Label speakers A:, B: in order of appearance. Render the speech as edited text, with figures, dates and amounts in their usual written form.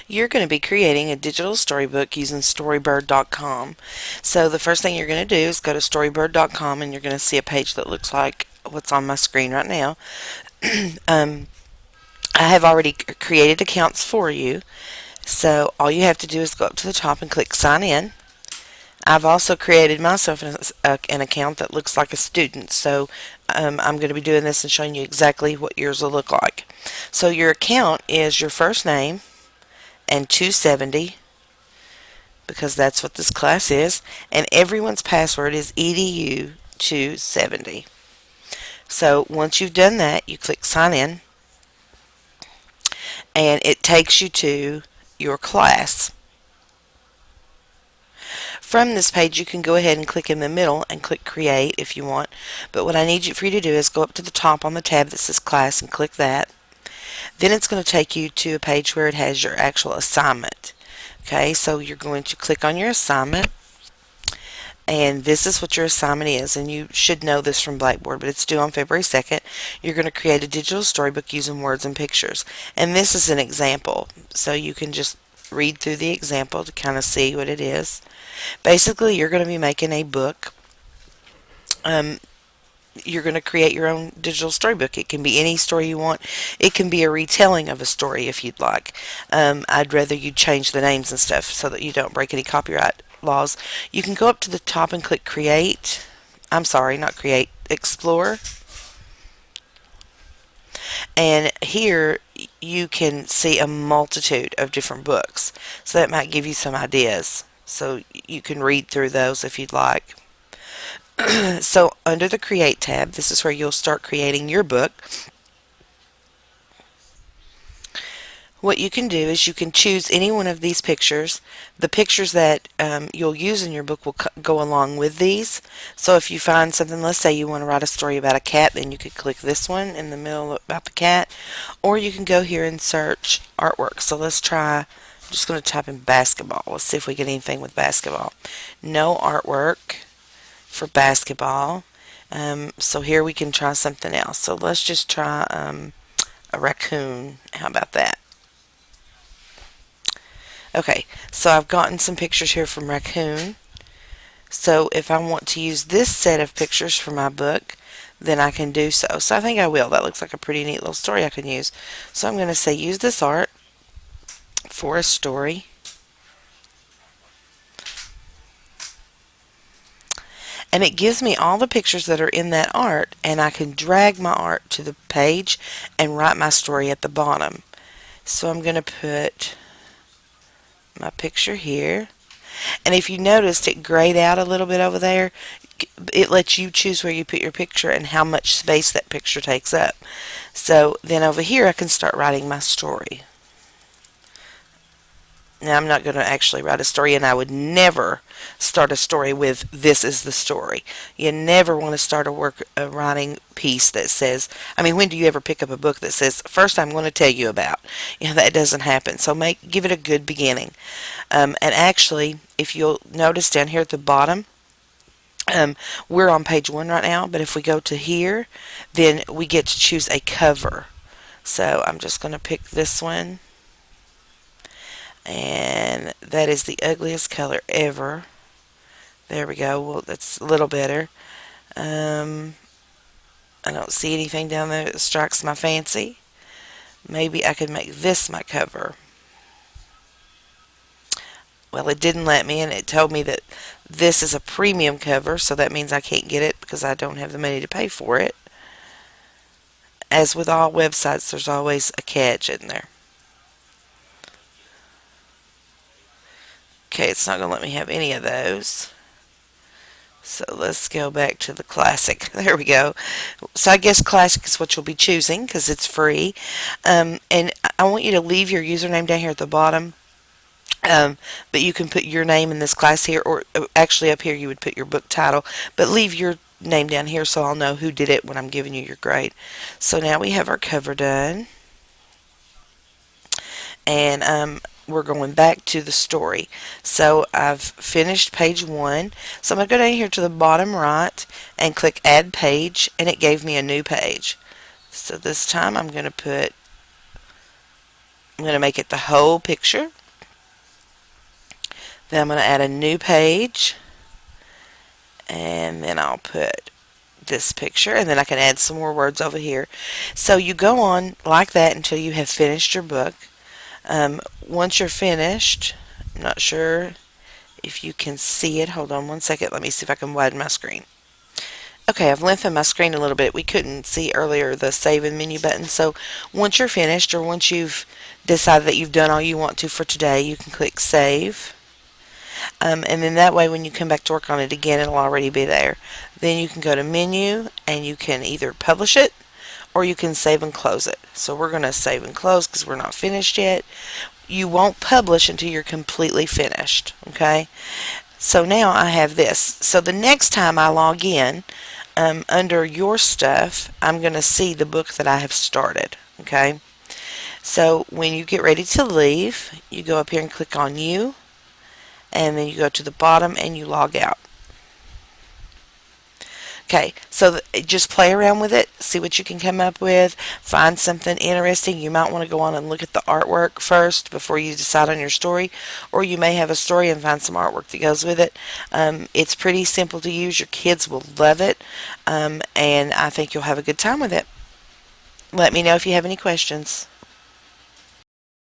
A: You're going to be creating a digital storybook using storybird.com. So the first thing you're going to do is go to storybird.com and you're going to see a page that looks like what's on my screen right now. um, I have already created accounts for you. So all you have to do is go up to the top and click sign in. I've also created myself an account that looks like a student. So I'm going to be doing this and showing you exactly what yours will look like. So your account is your first name and 270 because that's what this class is, and everyone's password is edu270. So once you've done that, you click sign in and it takes you to your class. From this page you can go ahead and click in the middle and click create if you want, but what I need for you to do is go up to the top on the tab that says class and click that. Then it's going to take you to a page where it has your actual assignment. Okay, so you're going to click on your assignment, and this is what your assignment is, and you should know this from Blackboard, but it's due on February 2nd. You're going to create a digital storybook using words and pictures, and this is an example, so you can just read through the example to kind of see what it is. Basically, you're going to be making a book. You're going to create your own digital storybook. It can be any story you want. It can be a retelling of a story if you'd like. I'd rather you change the names and stuff so that you don't break any copyright laws. You can go up to the top and click create. I'm sorry, not create, explore. And here you can see a multitude of different books. So that might give you some ideas. So you can read through those if you'd like. So under the Create tab, this is where you'll start creating your book. What you can do is you can choose any one of these pictures. The pictures that you'll use in your book will go along with these. So if you find something, let's say you want to write a story about a cat, then you could click this one in the middle about the cat. Or you can go here and search artwork. So let's try, I'm just going to type in basketball. Let's see if we get anything with basketball. No artwork for basketball. So here we can try something else. So let's just try a raccoon. How about that? Okay, so I've gotten some pictures here from raccoon. So if I want to use this set of pictures for my book, then I can do so. So I think I will. That looks like a pretty neat little story I can use. So I'm going to say use this art for a story. And it gives me all the pictures that are in that art, and I can drag my art to the page and write my story at the bottom. So I'm going to put my picture here, and if you noticed it grayed out a little bit over there, it lets you choose where you put your picture and how much space that picture takes up. So then over here I can start writing my story. Now I'm not going to actually write a story, and I would never start a story with this is the story. You never want to start a writing piece that says, I mean, when do you ever pick up a book that says, first I'm going to tell you about? You know, that doesn't happen. So give it a good beginning. And actually, if you'll notice down here at the bottom, we're on page 1 right now, but if we go to here, then we get to choose a cover. So I'm just going to pick this one. And that is the ugliest color ever. There we go. Well, that's a little better. I don't see anything down there that strikes my fancy. Maybe I could make this my cover. Well, it didn't let me, and it told me that this is a premium cover, so that means I can't get it because I don't have the money to pay for it. As with all websites, there's always a catch in there. Okay, it's not going to let me have any of those. So let's go back to the classic. There we go. So I guess classic is what you'll be choosing because it's free. And I want you to leave your username down here at the bottom. But you can put your name in this class here, or actually up here you would put your book title. But leave your name down here so I'll know who did it when I'm giving you your grade. So now we have our cover done. And we're going back to the story. So I've finished page 1. So I'm going to go down here to the bottom right and click add page, and it gave me a new page. So this time I'm going to put I'm going to make it the whole picture. Then I'm going to add a new page, and then I'll put this picture, and then I can add some more words over here. So you go on like that until you have finished your book. Once you're finished, I'm not sure if you can see it. Hold on one second. Let me see if I can widen my screen. Okay, I've lengthened my screen a little bit. We couldn't see earlier the save and menu button. So once you're finished, or once you've decided that you've done all you want to for today, you can click save. And then that way when you come back to work on it again, it'll already be there. Then you can go to menu and you can either publish it or you can save and close it. So we're going to save and close because we're not finished yet. You won't publish until you're completely finished. Okay? So now I have this. So the next time I log in, under your stuff, I'm going to see the book that I have started. Okay? So when you get ready to leave, you go up here and click on you, and then you go to the bottom and you log out. Okay, so just play around with it, see what you can come up with, find something interesting. You might want to go on and look at the artwork first before you decide on your story, or you may have a story and find some artwork that goes with it. It's pretty simple to use. Your kids will love it, and I think you'll have a good time with it. Let me know if you have any questions.